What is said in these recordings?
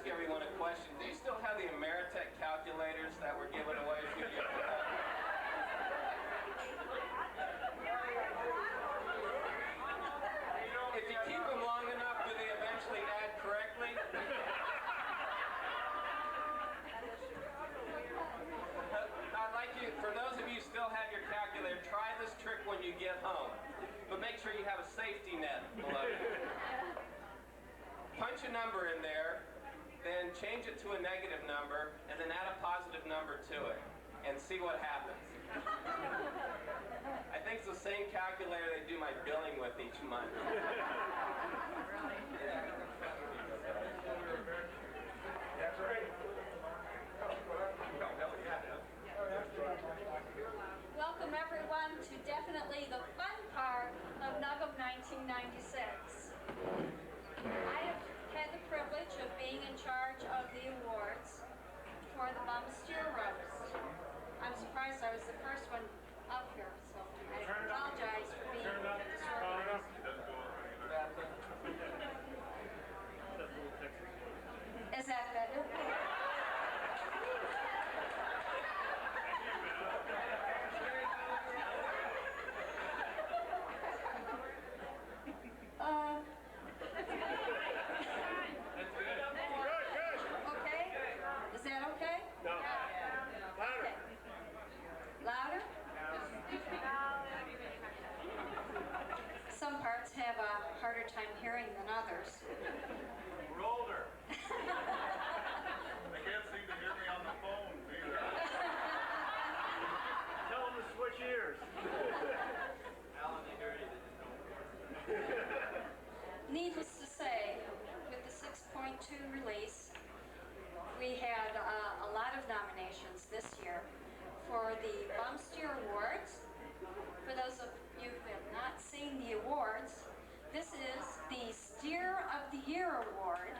ask everyone a question. Do you still have the Ameritech calculators that were given away a few years ago? If you keep them long enough, do they eventually add correctly? I'd like you, for those of you who still have your calculator, try this trick when you get home. But make sure you have a safety net below you. Punch a number in there, then change it to a negative number, and then add a positive number to it, and see what happens. I think it's the same calculator they do my billing with each month. That's right. Welcome everyone to definitely the fun part of NUGM 1996. I have had the privilege of being in charge of the awards for the Bum Steer Roast. I'm surprised I was the first one up here, so I apologize for being disorganized. Is that better? Okay? Is that okay? No. Okay. Louder? Some parts have a harder time hearing than others. We're older. They can't seem to hear me on the phone either. Tell them to switch ears. Alan, they hear you. Needless to say, with the 6.2 release, we had a lot of nominations this year for the Bum Steer Awards. For those of you who have not seen the awards, this is the Steer of the Year Award.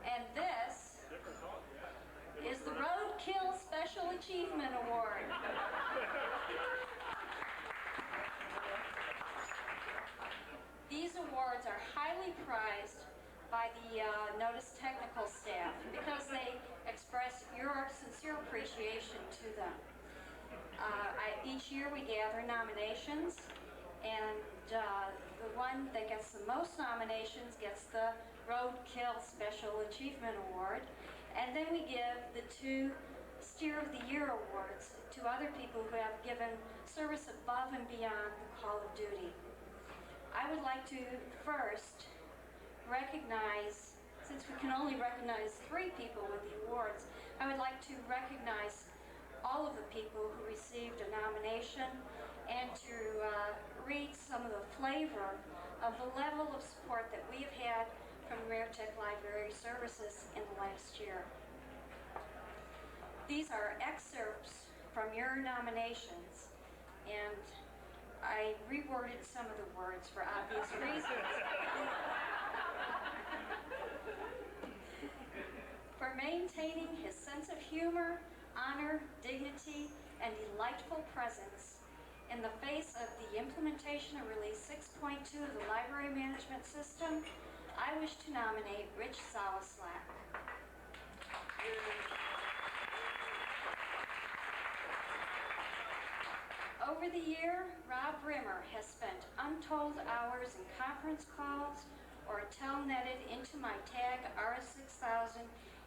And this is the Roadkill Special Achievement Award. These awards are highly prized by the NOTIS technical staff because they express your sincere appreciation to them. Each year we gather nominations, and the one that gets the most nominations gets the Roadkill Special Achievement Award, and then we give the 2 Steer of the Year Awards to other people who have given service above and beyond the call of duty. I would like to first recognize, since we can only recognize 3 people with the awards, I would like to recognize all of the people who received a nomination and to read some of the flavor of the level of support that we have had from Ameritech Library Services in the last year. These are excerpts from your nominations, and I reworded some of the words for obvious reasons. For maintaining his sense of humor, honor, dignity, and delightful presence in the face of the implementation of Release 6.2 of the Library Management System, I wish to nominate Rich Zawislak. Over the year, Rob Rimmer has spent untold hours in conference calls or telnetted into my TAG RS6000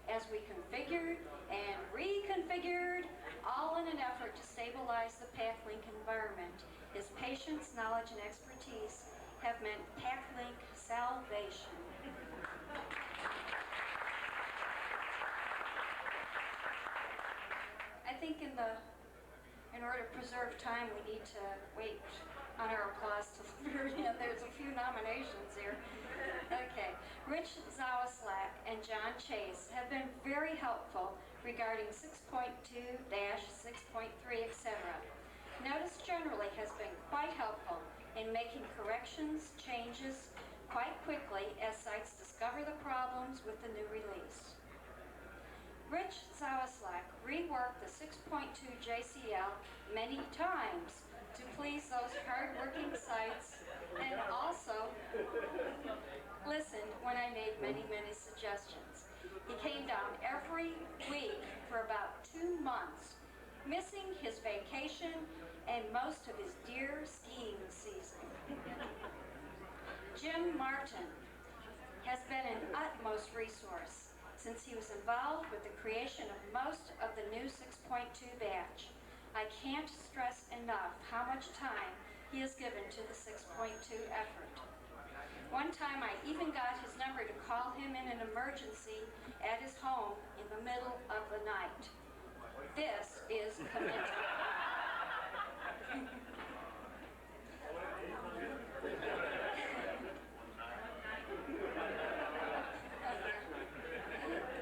as we configured and reconfigured, all in an effort to stabilize the PackLink environment. His patience, knowledge, and expertise have meant PackLink salvation. I think in order to preserve time, we need to wait on our applause till the very end. There's a few nominations here. Okay. Rich Zawislak and John Chase have been very helpful regarding 6.2, 6.3, etc. NOTIS generally has been quite helpful in making corrections, changes quite quickly as sites discover the problems with the new release. Rich Zawislak reworked the 6.2 JCL many times to please those hard-working sites came down every week for about 2 months, missing his vacation and most of his deer skiing season. Jim Martin has been an utmost resource since he was involved with the creation of most of the new 6.2 batch. I can't stress enough how much time he has given to the 6.2 effort. One time I even got his number to call him in an emergency at his home in the middle of the night. This is commitment.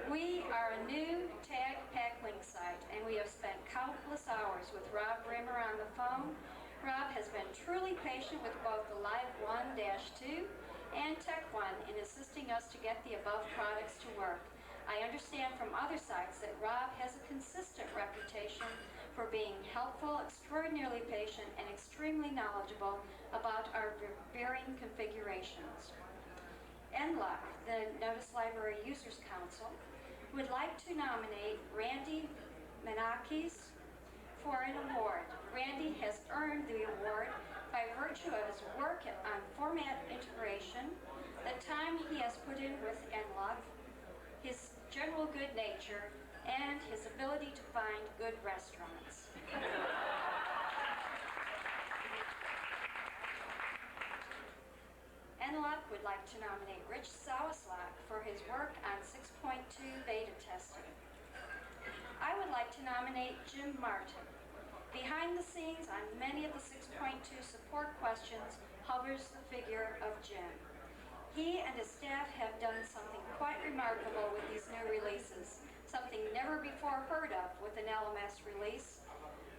We are a new tag packlink site, and we have spent countless hours with Rob Rimmer on the phone. Rob has been truly patient with both the Live 1-2 and Tech 1 in assisting us to get the above products to work. I understand from other sites that Rob has a consistent reputation for being helpful, extraordinarily patient, and extremely knowledgeable about our varying configurations. NLUG, the Notice Library Users Council, would like to nominate Randy Menakis for an award. Randy has earned the award by virtue of his work on format integration, the time he has put in with NLUG, his general good nature, and his ability to find good restaurants. NLUG would like to nominate Rich Zawislak for his work on 6.2 beta testing. I would like to nominate Jim Martin. Behind the scenes on many of the 6.2 support questions hovers the figure of Jim. He and his staff have done something quite remarkable with these new releases, something never before heard of with an LMS release.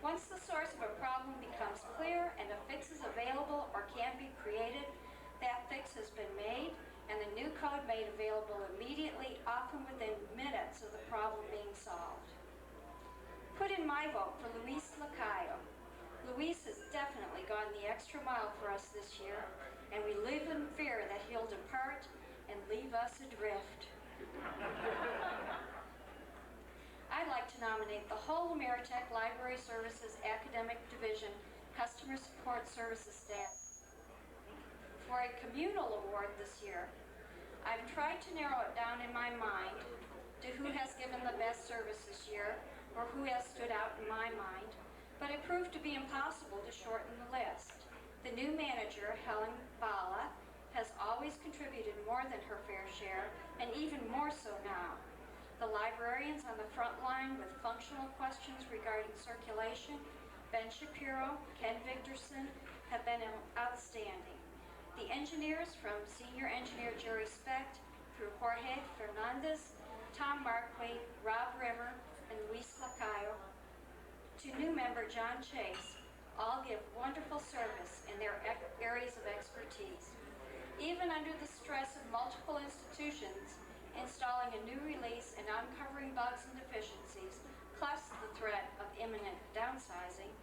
Once the source of a problem becomes clear and a fix is available or can be created, that fix has been made and the new code made available immediately, often within minutes of the problem being solved. Put in my vote for Luis Lacayo. Luis has definitely gone the extra mile for us this year, and we live in fear that he'll depart and leave us adrift. I'd like to nominate the whole Ameritech Library Services Academic Division Customer Support Services staff for a communal award this year. I've tried to narrow it down in my mind to who has given the best service this year or who has stood out in my mind, but it proved to be impossible to shorten the list. The new manager, Helen Bala, has always contributed more than her fair share, and even more so now. The librarians on the front line with functional questions regarding circulation, Ben Shapiro, Ken Victorson, have been outstanding. The engineers from Senior Engineer Jerry Specht through Jorge Fernandez, Tom Marquis, Rob Rimmer, and Luis Lacayo, to new member John Chase, all give wonderful service in their areas of expertise. Even under the stress of multiple institutions, installing a new release and uncovering bugs and deficiencies, plus the threat of imminent downsizing,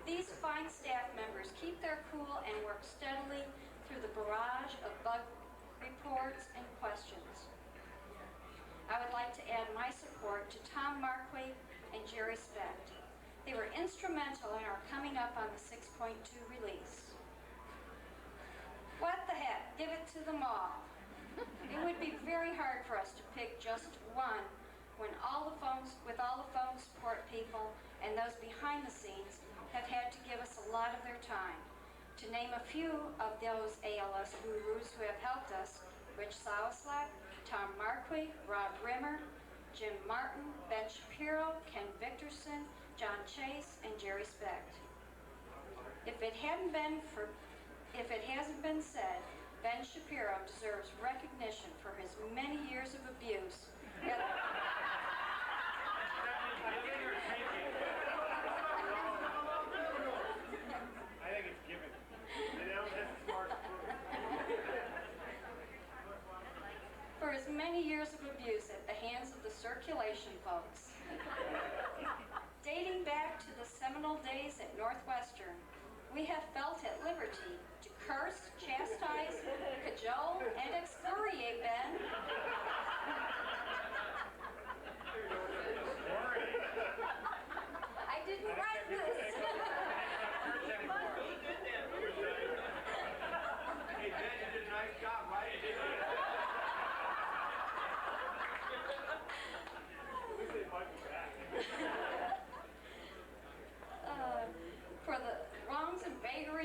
these fine staff members keep their cool and work steadily through the barrage of bug reports and questions. I would like to add my support to Tom Marquis and Jerry Specht. They were instrumental in our coming up on the 6.2 release. What the heck? Give it to them all. It would be very hard for us to pick just one when all the phone support people and those behind the scenes have had to give us a lot of their time. To name a few of those ALS gurus who have helped us: Rich Zawislak, Tom Marquis, Rob Rimmer, Jim Martin, Ben Shapiro, Ken Victorson, John Chase, and Jerry Specht. If it hasn't been said, Ben Shapiro deserves recognition for his many years of abuse. For his many years of abuse at the hands of the circulation folks. Dating back to the seminal days at Northwestern, we have felt at liberty to curse, chastise, cajole, and excoriate Ben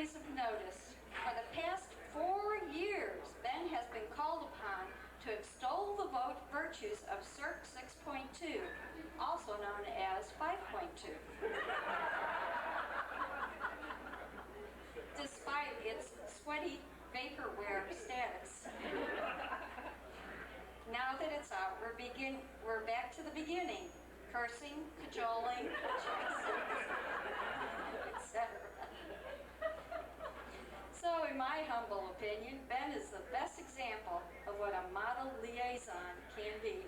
series of notice. For the past 4 years, Ben has been called upon to extol the virtues of CIRC 6.2, also known as 5.2. Despite its sweaty vaporware status. Now that it's out, we're back to the beginning. Cursing, cajoling, etc. So, in my humble opinion, Ben is the best example of what a model liaison can be.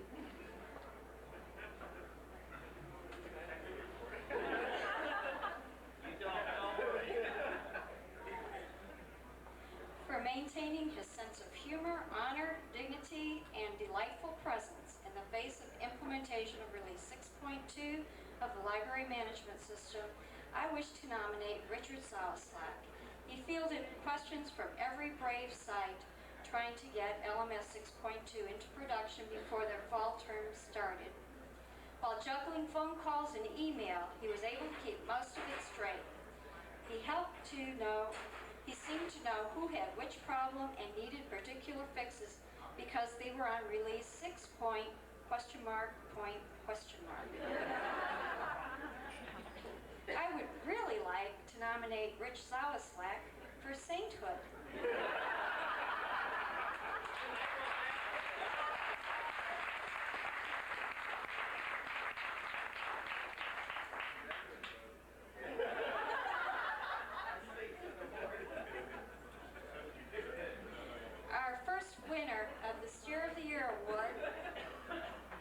For maintaining his sense of humor, honor, dignity, and delightful presence in the face of implementation of Release 6.2 of the Library Management System, I wish to nominate Richard Zawislak. He fielded questions from every brave site trying to get LMS 6.2 into production before their fall term started. While juggling phone calls and email, he was able to keep most of it straight. He seemed to know who had which problem and needed particular fixes because they were on release 6 point, question mark, point, question mark. I would really like to nominate Rich Zawislak for sainthood. Our first winner of the Steer of the Year Award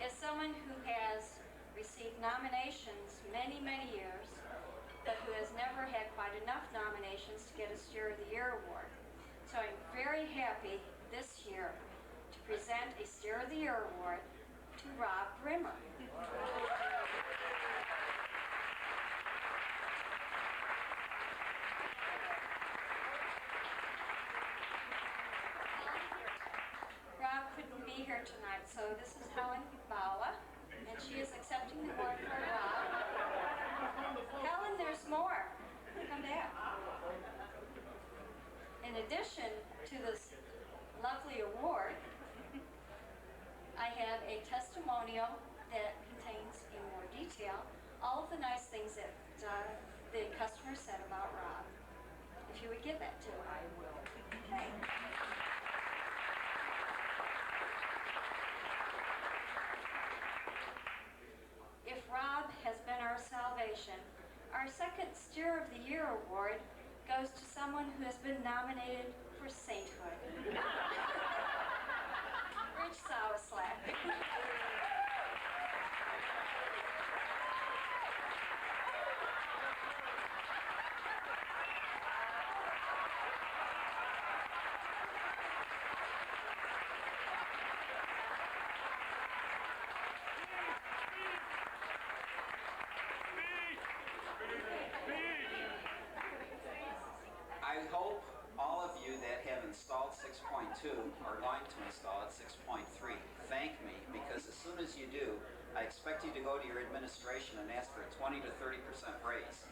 is someone who has received nominations many, many years, but who has never had quite enough nominations to get a Steer of the Year Award. So I'm very happy this year to present a Steer of the Year Award to Rob Brimmer. Rob couldn't be here tonight, so this is Helen Bawa, and she is accepting the award for Rob. Helen, there's more. Come back. In addition to this lovely award, I have a testimonial that contains in more detail all of the nice things that the customer said about Rob. If you would give that to him. I will. Okay. If Rob has been our salvation, our second Steer of the Year Award goes to someone who has been nominated for sainthood. Rich Zawislak. I hope all of you that have installed 6.2 are going to install it 6.3. Thank me, because as soon as you do, I expect you to go to your administration and ask for a 20 to 30% raise.